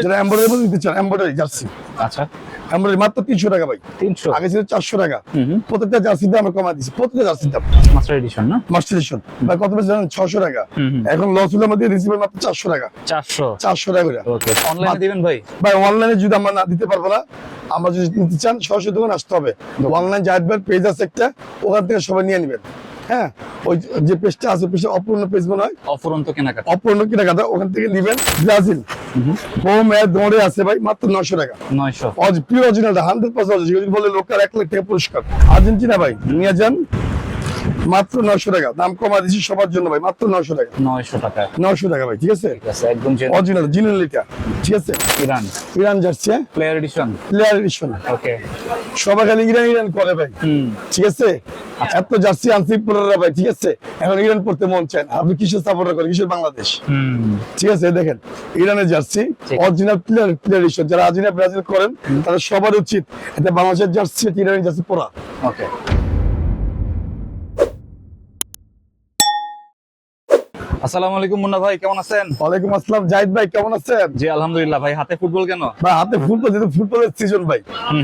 যারা এমব্রয়ডারি নিতে চান, এমব্রয়ডারি জার্সি, আচ্ছা এমব্রয়ডারি মাত্র 300 টাকা ভাই। 300 আগে ছিল 400 টাকা। প্রত্যেকটা জার্সির দাম আমরা কমা দিচ্ছি, প্রত্যেকটা জার্সির দাম মাস্টার এডিশন না, মাস্টার এডিশন ভাই কত বেশি জানেন? 600 টাকা। এখন লস হলে আমাদের রিসিভার মাত্র 400 টাকা, 400 টাকা করে। ওকে, অনলাইনে দিবেন ভাই? ভাই অনলাইনে যদি আমরা না দিতে পারবো না, আমরা যদি নিতে চান সরাসরি দোকানে আসতে হবে। অনলাইন জাহিদ ভাই পেজ আছে একটা, ওখান থেকে সবাই নিয়ে নেবেন। হ্যাঁ, ওই যে পেজটা আছে, পেজটা অপূর্ণ পেজ মনে হয়, অফুরন্ত কেনাকাটা, অপূর্ণ কেনাকাটা, ওখান থেকে নেবেন। ব্রাজিল হোম এর দৌড়ে আছে ভাই মাত্র 900 টাকা। 900 পিওর অরিজিনাল 100% অরিজিনাল, বলে লোকাল 1 লাখ টাকা পুরস্কার। আর্জেন্টিনা ভাই নিয়ে যান মাত্র 900 টাকা, দাম কমা দিচ্ছি সবার জন্য ভাই, মাত্র 900 টাকা। 900 টাকা 900 টাকা ভাই, ঠিক আছে? ঠিক আছে, একদম অরিজিনাল জিনিয়াল এটা, ঠিক আছে? Iran Iran jersey, player edition. Player edition. Okay, সবাই খালি ইরান ইরান করে ভাই, ঠিক আছে? এত জার্সি আনছি পুরোরা ভাই, ঠিক আছে? এখন ইরান পড়তে মন চায় না, আপনি কিসের সাপোর্টার করেন? কিসের বাংলাদেশ? ঠিক আছে, দেখেন ইরানের জার্সি অরিজিনাল প্লেয়ার এডিশন। যারা আর্জেন্টিনা ব্রাজিল করেন তাদের সবার উচিত এটা বাংলাদেশের জার্সি, ইরানের জার্সি পরা। ওকে, আসসালামু আলাইকুম মুন্না ভাই, কেমন আছেন? ওয়ালাইকুম আসসালাম জাহিদ ভাই, কেমন আছেন? জি আলহামদুলিল্লাহ। ভাই হাতে ফুটবল কেন? ভাই হাতে ফুটবল, যেহেতু ফুটবলের সিজন ভাই,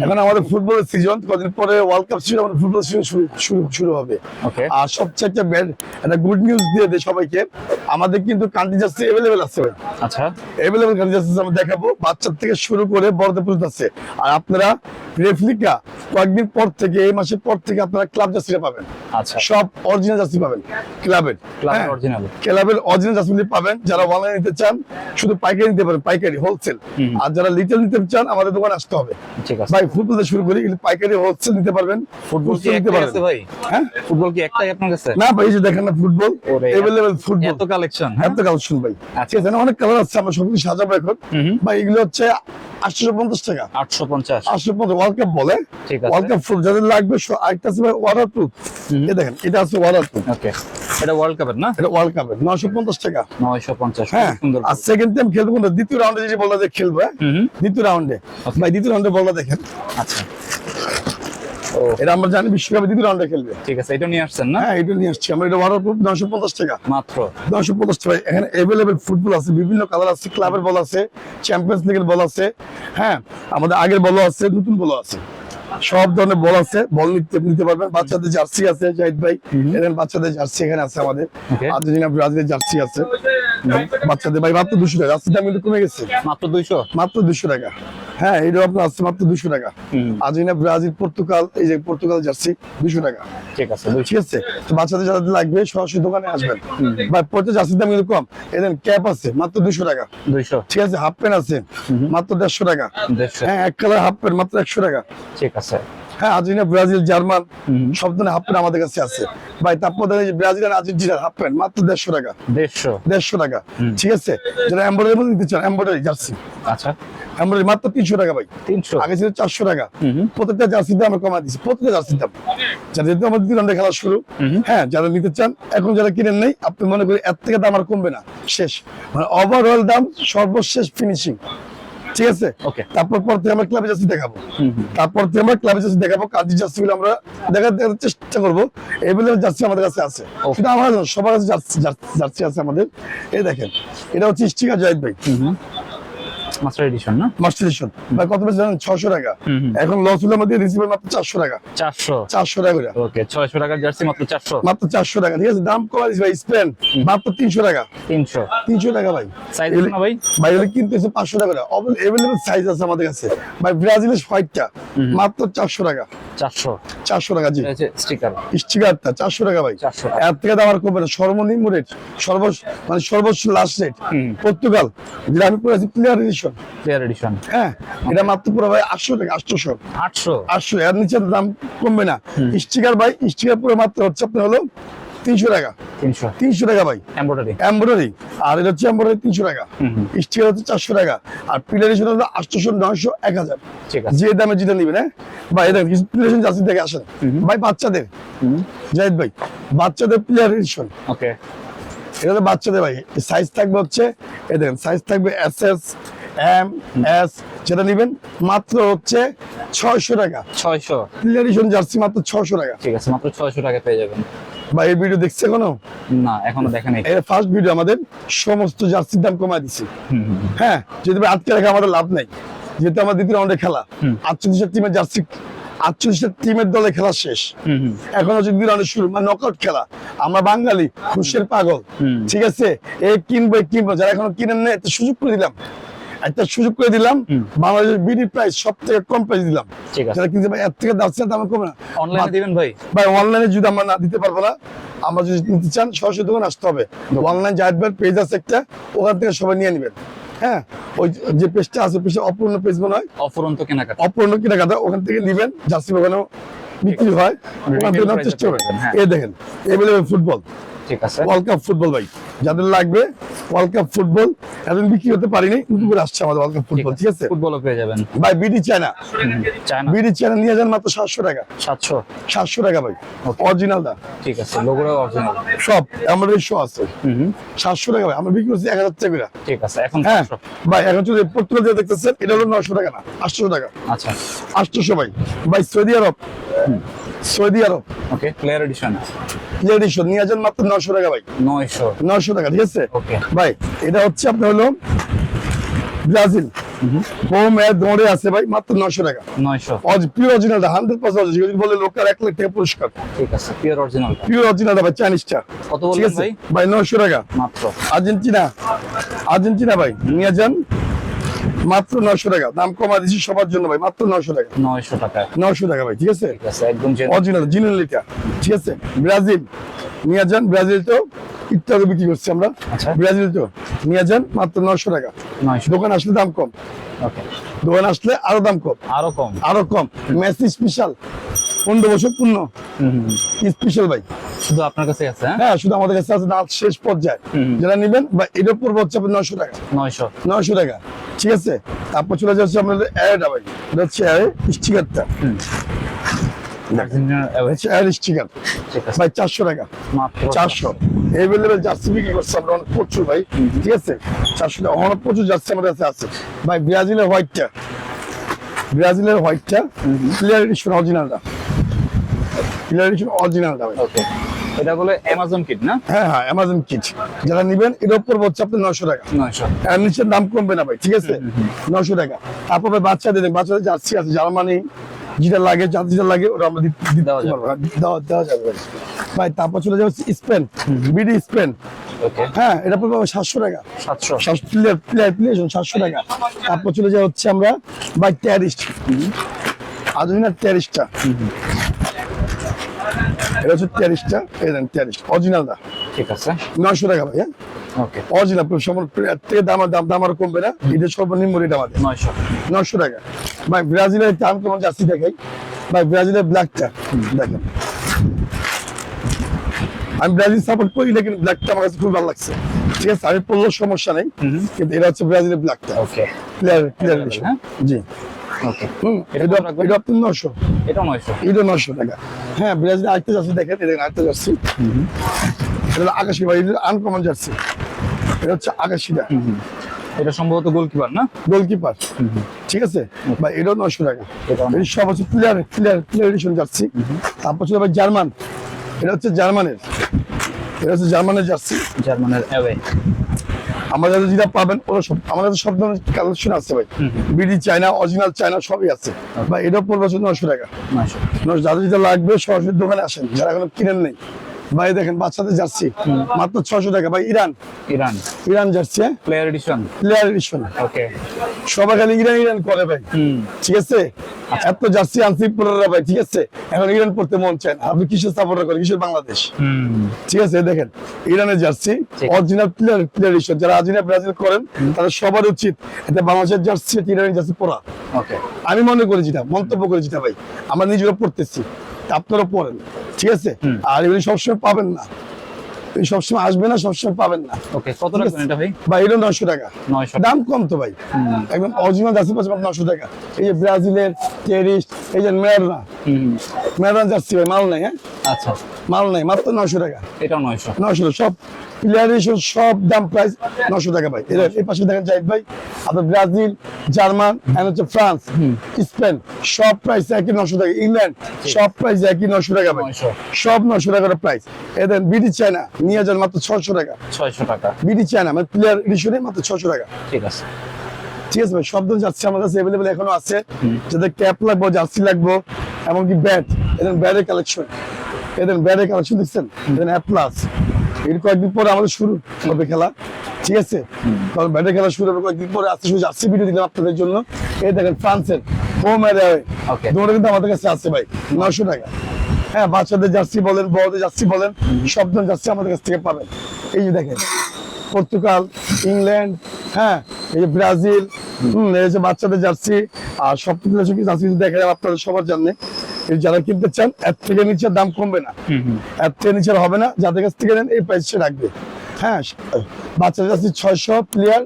এখন আমাদের ফুটবলের সিজন, কদিন পরে ওয়ার্ল্ড কাপ সিজন, আমাদের ফুটবল সিজন শুরু হবে। ওকে, আর সবচেয়ে একটা গুড নিউজ দিয়ে দেয় সবাইকে, আমাদের কিন্তু কান্ট্রি জার্সি अवेलेबल আছে ভাই। আচ্ছা, अवेलेबल কান্ট্রি জার্সি আমরা দেখাবো, বাচ্চা থেকে শুরু করে বড়দের পর্যন্ত আছে। আর আপনারা রেফ্লিকা কয়েকদিন পর থেকে, এই মাসের পর থেকে আপনারা ক্লাব জার্সিটা পাবেন। আচ্ছা, সব অরিজিনাল জার্সি পাবেন ক্লাবের, অরিজিনাল ক্লাবের অরিজিনাল জার্সি পাবেন। যারা অনলাইন নিতে চান শুধু পাইকারি নিতে পারেন, পাইকারি হোলসেল। আর যারা লিটল নিতে চান আমাদের দোকানে আসতে হবে। ঠিক আছে ভাই ফুটবল দিয়ে শুরু করি, কিন্তু পাইকারি হোলসেল নিতে পারবেন। ফুটবল কি নিতে একটাই আছে ভাই? হ্যাঁ, ফুটবল কি একটাই আপনার কাছে? না ভাই, এই যে দেখেন না ফুটবল अवेलेबल, ফুটবল এত কালেকশন, এত কালেকশন ভাই। ঠিক আছে, অনেক কালার আছে, আমরা সবকিছু সাজাবো এখন ভাই। এগুলো হচ্ছে 850 টাকা, 850 850 ওয়ার্ল্ড কাপ বলে। ঠিক আছে, ওয়ার্ল্ড কাপ ফুল যাদের লাগবে, আরেকটা আছে ভাই ওয়াটারপ্রুফ। এই দেখেন, এটা আছে ওয়াটারপ্রুফ। ওকে, এটা ওয়ার্ল্ড কাপের না? এটা ওয়ার্ল্ড কাপের 950 টাকা। 950, হ্যাঁ, সুন্দর। আর সেকেন্ড টাইম খেলবো কোনটা? দ্বিতীয় রাউন্ডে যে বলটা যে খেলবো, দ্বিতীয় রাউন্ডে ভাই, দ্বিতীয় রাউন্ডে বলটা দেখেন। আচ্ছা, এটা আমরা জানি বিশ্বকাপে দ্বিতীয় রাউন্ডে খেলবে। ঠিক আছে, এটা নিয়ে আসছেন না? হ্যাঁ, এটা নিয়ে আসছি আমরা। এটা ওয়াটারপ্রুফ 950 টাকা মাত্র 950 টাকা। এখানে अवेलेबल ফুটবল আছে, বিভিন্ন কালার আছে, ক্লাবের বল আছে, চ্যাম্পিয়ন্স লিগের বল আছে। হ্যাঁ, আমাদের আগের বল আছে, নতুন বল আছে, সব ধরনের বল আছে। বল নিতে পারবেন। বাচ্চাদের জার্সি আছে জাহিদ ভাই, এখানে বাচ্চাদের জার্সি এখানে আছে আমাদের। আর্জেন্টিনা ব্রাজিলের জার্সি আছে বাচ্চাদের ভাই, মাত্র 200 টাকা। জার্সির দাম কিন্তু কমে গেছে, মাত্র 200, মাত্র 200 টাকা। হ্যাঁ, এটা আপনার আছে মাত্র 200 টাকা। আর্জেন্টিনা ব্রাজিল পর্তুগাল, এই যে পর্তুগাল জার্সি 200 টাকা। ঠিক আছে, ঠিক আছে, তো বাচ্চাদের যাদের লাগবে সরাসরি দোকানে আসবেন ভাই। প্রত্যেক জার্সির দাম কিন্তু কম। এদের ক্যাপ আছে মাত্র 200 টাকা। 200, ঠিক আছে, হাফ প্যান্ট আছে মাত্র 150 টাকা। 150, হ্যাঁ, এক কালার হাফ প্যান্ট মাত্র 100 টাকা। ঠিক আছে। হ্যাঁ, আর্জেন্টিনা ব্রাজিল জার্মান সব ধরনের হাফ প্যান্ট আমাদের কাছে আছে ভাই। তারপর ব্রাজিল আর আর্জেন্টিনার হাফ প্যান্ট মাত্র 150 টাকা। 150 টাকা, ঠিক আছে? যারা এমব্রয়ডারি নিতে চান, এমব্রয়ডারি জার্সি, আচ্ছা, এমব্রয়ডারি মাত্র 300 টাকা ভাই। 300, আগে ছিল 400 টাকা। প্রত্যেকটা জার্সির দাম আমরা কমা দিচ্ছি, প্রত্যেকটা জার্সির দাম। যেহেতু আমাদের দ্বিতীয় রাউন্ডে খেলা শুরু, হ্যাঁ, যারা নিতে চান এখন, যারা কিনেন নেই, আপনি মনে করি এর থেকে দাম আর কমবে না, শেষ, মানে ওভারঅল দাম সর্বশেষ ফিনিশিং। ঠিক আছে, ওকে। তারপর পর থেকে আমরা ক্লাবে জার্সি দেখাবো, তারপর থেকে আমরা ক্লাবে জার্সি দেখাবো। কান্ট্রি জার্সি গুলো আমরা দেখার চেষ্টা করবো। এভেলেবল জার্সি আমাদের কাছে আছে, কিন্তু আমার সবার কাছে জার্সি আছে আমাদের। এই দেখেন, এটা হচ্ছে স্টিকার জাহিদ ভাই, মাস্টার এডিশন না, মাস্টার এডিশন ভাই। কত বেশি জানেন? 600 টাকা। এখন লস হলে আমাদের রিসিভার মাত্র 400 টাকা। 400 টাকা করে। ওকে, 600 টাকার জার্সি মাত্র 400, মাত্র 400 টাকা। ঠিক আছে, দাম কমা দিচ্ছি ভাই। স্পেন মাত্র 300 টাকা। 300 টাকা ভাই। সাইজ না ভাই? ভাই এটা কিন্তু 500 টাকা করে। अवेलेबल সাইজ আছে আমাদের কাছে ভাই। ব্রাজিলের হোয়াইটটা মাত্র 400 টাকা। 400 টাকা, জি। স্টিকারটা 400 টাকা ভাই। এর থেকে দাম আর কমবে না, সর্বনিম্ন রেট, সর্বোচ্চ লাস্ট রেট। পর্তুগাল যেটা আমি পড়েছি প্লেয়ার এডিশন, হ্যাঁ, এটা মাত্র পুরো ভাই 800 টাকা। 800 এর নিচে দাম কমবে না। স্টিকার ভাই, স্টিকার পুরো মাত্র হচ্ছে আপনার হলো 300 টাকা। 300 টাকা ভাই, এমব্রয়ডারি। আর এটা হচ্ছে এমব্রয়ডারি 300 টাকা। স্টিকার হচ্ছে 400 টাকা। আর প্লেয়ার এডিশন হলো 800, 900, 1000, যে দামে যেটা নিবেন। হ্যাঁ ভাই, এটা প্লেয়ার এডিশন জার্সি দেখে আসেন ভাই। বাচ্চাদের জাহিদ ভাই, বাচ্চাদের প্লেয়ার এডিশন। ওকে, এটা বাচ্চাদের ভাই। সাইজ থাকবে হচ্ছে, এই দেখেন, সাইজ থাকবে SS, এম এস যেটা নেবেন মাত্র হচ্ছে 600 টাকা। 600। ক্লিয়ার এডিশন জার্সি মাত্র 600 টাকা। ঠিক আছে, মাত্র 600 টাকা পেয়ে যাবেন। ভাই এই ভিডিও দেখছে এখনো? না, এখনো দেখেন নাই। এর ফার্স্ট ভিডিও আমাদের সমস্ত জার্সির দাম কমায় দিছি। হ্যাঁ, যদি ভাই আটকে রাখা আমাদের লাভ নাই, যেহেতু আমার দ্বিতীয় রাউন্ডে খেলা 48 টিমের জার্সি, 48 টিমের দলে খেলা শেষ। এখন হচ্ছে দ্বিতীয় রাউন্ডে শুরু, মানে নকআউট খেলা। আমরা বাঙালি খুশের পাগল, ঠিক আছে? এই কিনবো যারা এখনো কিনেন না, একটা সুযোগ করে দিলাম, বাংলাদেশের বিডি প্রাইস সব থেকে কম প্রাইস দিলাম। ঠিক আছে, যারা কিনতে এর থেকে দাম কমে না। অনলাইনে দিবেন ভাই? ভাই অনলাইনে যদি আমরা না দিতে পারবো না, আমরা যদি নিতে চান সরাসরি দোকানে আসতে হবে। অনলাইন জাহিদ ভাইয়ের পেজ আছে একটা, ওখান থেকে সবাই নিয়ে নেবেন। হ্যাঁ, ওই যে পেজটা আছে, পেজটা অপূর্ণ পেজ মনে হয়, অফুরন্ত কেনাকাটা, অপূর্ণ কেনাকাটা, ওখান থেকে নিবেন। জার্সি ওখানেও বিক্রি হয়, ওখান থেকে নেওয়ার চেষ্টা করবেন। এই দেখেন এভেলেবেল ফুটবল, ঠিক আছে, ওয়ার্ল্ড কাপ ফুটবল ভাই যাদের লাগবে, ওয়ার্ল্ড কাপ ফুটবল এখন বিক্রি হতে পারিনি, নতুন করে আসছে আমাদের ওয়ার্ল্ড কাপ ফুটবল। ঠিক আছে, ফুটবলও পেয়ে যাবেন ভাই। BD China, China, BD China নিয়ে যান মাত্র 700 টাকা। 700 টাকা ভাই, অরিজিনালটা। ঠিক আছে, লোগোটা অরিজিনাল, সব আমাদের শো আছে। 700 টাকা ভাই, আমরা বিক্রি করছি 1000 টাকা করে। ঠিক আছে, এখন হ্যাঁ 700 ভাই। এখন যদি পর্তুগাল যে দেখতেছেন, এটা হলো 900 টাকা না, 800 টাকা। আচ্ছা, 800 ভাই। ভাই সৌদি আরব, ওকে, প্লেয়ার এডিশন এডিশন নিয়ে যান মাত্র 900 টাকা ভাই। 900 টাকা, ঠিক আছে ওকে ভাই। এটা হচ্ছে আপনার হলো ব্রাজিল, হোম এর দৌড়ে আছে ভাই, মাত্র 900 টাকা। 900 পিওর অরিজিনাল, 100% যদি বলে লোকাল 1 লাখ টাকা পুরস্কার। ঠিক আছে, পিওর অরিজিনাল, পিওর অরিজিনাল ভাই, চাইনিজটা। কত বললেন ভাই? ভাই 900 টাকা মাত্র। আর্জেন্টিনা ভাই নিয়ে যান মাত্র 900 টাকা। দাম কমা দিচ্ছি সবার জন্য ভাই, মাত্র 900 টাকা। 900 টাকা, 900 টাকা ভাই, ঠিক আছে। ঠিক আছে, একদম অরিজিনাল জিনেলিটা, ঠিক আছে। ব্রাজিল নিয়ে যান, ব্রাজিল তো ইত্যাদি বিক্রি করছি আমরা। আচ্ছা, ব্রাজিল তো নিয়ে যান মাত্র 900 টাকা। 900, দোকান আসলে দাম কম, ওকে, দোকান আসলে আরো দাম কম, আরো কম। মেসি স্পেশাল 15 বছর পূর্ণ স্পেশাল ভাই, শুধু আপনার কাছে আছে? হ্যাঁ, শুধু আমাদের কাছে আছে, দাঁত শেষ পর্যায়ে। যারা নেবেন বা এটার পড়বে হচ্ছে আপনার 900 টাকা। 900 টাকা, ঠিক আছে। তারপর চলে যাচ্ছে আমাদের এয়ারটা ভাই, এটা হচ্ছে এয়ার স্টিকারটা, এয়ার স্টিকার ভাই, 400 টাকা। মাত্র 400 এভেলেবেল জার্সি বিক্রি করছে আমরা অনেক প্রচুর ভাই, ঠিক আছে। 400 টাকা অনেক প্রচুর জার্সি আমাদের কাছে আছে ভাই। ব্রাজিলের হোয়াইটটা, ক্লিয়ার এডিশন অরিজিনালটা, ভাই। ওকে, এটা বলে অ্যামাজন কিট না? হ্যাঁ, অ্যামাজন কিট। যারা নেবেন এটার উপর হচ্ছে আপনার 900 টাকা। 900, এর নিচে দাম কমবে না ভাই, ঠিক আছে। 900 টাকা। তারপর ভাই বাচ্চাদের জার্সি আছে, জার্মানি যেটা লাগে ওটা আমরা দিতে পারবো, দেওয়া যাবে ভাই। তারপর চলে যাচ্ছে স্পেন, বিডি স্পেন, ওকে, হ্যাঁ, এটা পড়বে 700 টাকা। 700 প্লেয়ার 700 টাকা। তারপর চলে যাওয়া হচ্ছে আমরা ভাই টেরিস্ট, আর্জেন্টিনার টেরিস্টটা, এটা হচ্ছে টেরিস্টটা, এই দেন টেরিস্ট অরিজিনালটা, ঠিক আছে, 900 টাকা ভাই। হ্যাঁ, ওকে, অরিজিনাল থেকে দাম আরো কমবে না, এটা সর্বনিম্ন রেট আমাদের 900 টাকা ভাই। ব্রাজিলের দাম কেমন জার্সি দেখাই ভাই, ব্রাজিলের ব্ল্যাকটা দেখেন। আমি ব্রাজিল সাপোর্ট করি, লেকিন ব্ল্যাকটা আমার কাছে খুব ভালো লাগছে, ঠিক আছে। আমি পড়লেও সমস্যা নেই, কিন্তু এটা হচ্ছে ব্রাজিলের ব্ল্যাকটা, ওকে, প্লেয়ার জি, ওকে। এটা আপনার 900, এটা 900, এটা 900 টাকা। হ্যাঁ, ব্রাজিলের আরেকটা জার্সি দেখেন, এটা আরেকটা জার্সি, এটা হলো আকাশি ভাই, এটা আনকমন জার্সি, এটা হচ্ছে আকাশিটা, এটা সম্ভবত গোলকিপার না? গোলকিপার, ঠিক আছে ভাই। এটাও 900 টাকা। এটা এই সব হচ্ছে প্লেয়ার এডিশন জার্সি। তারপর ছিল ভাই জার্মান, এটা হচ্ছে জার্মানের জার্সি, জার্মানের অ্যাওয়ে। আমাদের যেটা পাবেন ওরা সব, আমাদের সব ধরনের কালেকশন আছে ভাই। বিডি চায়না, অরিজিনাল চায়না সবই আছে ভাই। এটাও পড়বে 900 টাকা। 900, যাদের যেটা লাগবে সরাসরি দোকানে আসেন, যারা এখনো কিনেন নেই ভাই। দেখেন বাচ্চাদের জার্সি মাত্র 600 টাকা ভাই। Iran jersey, player edition, okay. সবাই খালি ইরান করে ভাই, ঠিক আছে। এত জার্সি আনছি পুরোরা ভাই, ঠিক আছে। এখন ইরান পড়তে মন চায় না, আপনি কিসের সাপোর্ট করেন, কিসের বাংলাদেশ, ঠিক আছে। দেখেন ইরানের জার্সি অরিজিনাল প্লেয়ার এডিশন। যারা আর্জেন্টিনা ব্রাজিল করেন তাদের সবার উচিত এটা বাংলাদেশের জার্সি, ইরানের জার্সি পরা। ওকে, আমি মনে করি যেটা, মন্তব্য করি যেটা ভাই, আমরা নিজেরা পড়তেছি, আপনারা পড়েন, ঠিক আছে। আর এগুলি সবসময় পাবেন না, সবসময় আসবে না, সবসময় পাবেন না। ওকে, কত রাখবেন এটা ভাই? ভাই এটা 900 টাকা। দাম কম তো ভাই, একদম অরিজিনাল জার্সি পাচ্ছেন 900 টাকা। এই যে ব্রাজিলের টেরিস্ট, এই যে মেরানা জার্সি ভাই, মাল নাই। হ্যাঁ, আচ্ছা, মাল নাই, মাত্র 900 টাকা। এটাও 900। 900 সব প্লেয়ার সব দাম প্রাইস 900 টাকা ভাই। এর এই পাশে দেখেন জাহিদ ভাই, আপনার ব্রাজিল, জার্মান, এন্ড হচ্ছে ফ্রান্স, স্পেন, সব প্রাইস একই 900 টাকা। ইংল্যান্ড সব প্রাইস একই 900 টাকা ভাই। 900 সব 900 টাকার প্রাইস। এদের বিডি চায়না নিয়ে যান মাত্র 600 টাকা। 600 টাকা। বিডি চায়না মানে প্লেয়ার এডিশনে মাত্র 600 টাকা। ঠিক আছে। ঠিক আছে ভাই, সব ধরনের জার্সি আমার কাছে অ্যাভেলেবল এখনো আছে। যাদের ক্যাপ লাগবো, জার্সি লাগবো, এমনকি ব্যাট, এদের ব্যাটের কালেকশন, এদের ব্যাটের কালেকশন দেখছেন, এদের অ্যাপ্লাস। এর কয়েকদিন পরে আমাদের শুরু হবে খেলা, ঠিক আছে? কারণ ব্যাটের খেলা শুরু হবে কয়েকদিন পরে। আজকে শুধু জার্সি ভিডিও দিলাম আপনাদের জন্য। এই দেখেন ফ্রান্সের হোম এরিয়ায় Okay. দৌড়ে কিন্তু আমাদের কাছে আছে ভাই 900 টাকা। হ্যাঁ, বাচ্চাদের জার্সি বলেন, বড়দের জার্সি বলেন, সব ধরনের জার্সি আমাদের কাছ থেকে পাবেন। এই যে দেখেন পর্তুগাল, ইংল্যান্ড, হ্যাঁ, এই যে ব্রাজিল, এই যে বাচ্চাদের জার্সি, আর সব কিছু জার্সি দেখা যাবে আপনাদের সবার জন্য। এই যারা কিনতে চান এর থেকে নিচে দাম কমবে না, এর থেকে নিচে হবে না। যাদের কাছ থেকে নেন এই প্রাইসে রাখবে। হ্যাঁ, বাচ্চাদের জার্সি 600 প্লেয়ার,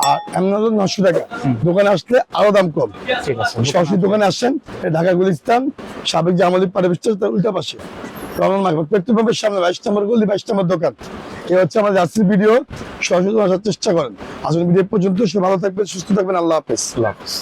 আর এমন 900 টাকা। দোকানে আসলে আরো দাম কম। ঠিক আছে। সরাসরি দোকানে আসেন, এই ঢাকা গুলিস্তান সাবেক জামালি পাড়া বিশ্বাস তার উল্টা পাশে রমন মার্কেট পেট্রোল পাম্পের সামনে 22 নম্বর গলি, 22 নম্বর দোকান। এই হচ্ছে আমার জার্সির ভিডিও। সরাসরি আসার চেষ্টা করেন। আসলে ভিডিও পর্যন্ত সবাই ভালো থাকবেন, সুস্থ থাকবেন। আল্লাহ হাফেজ। আল্লাহ হাফেজ।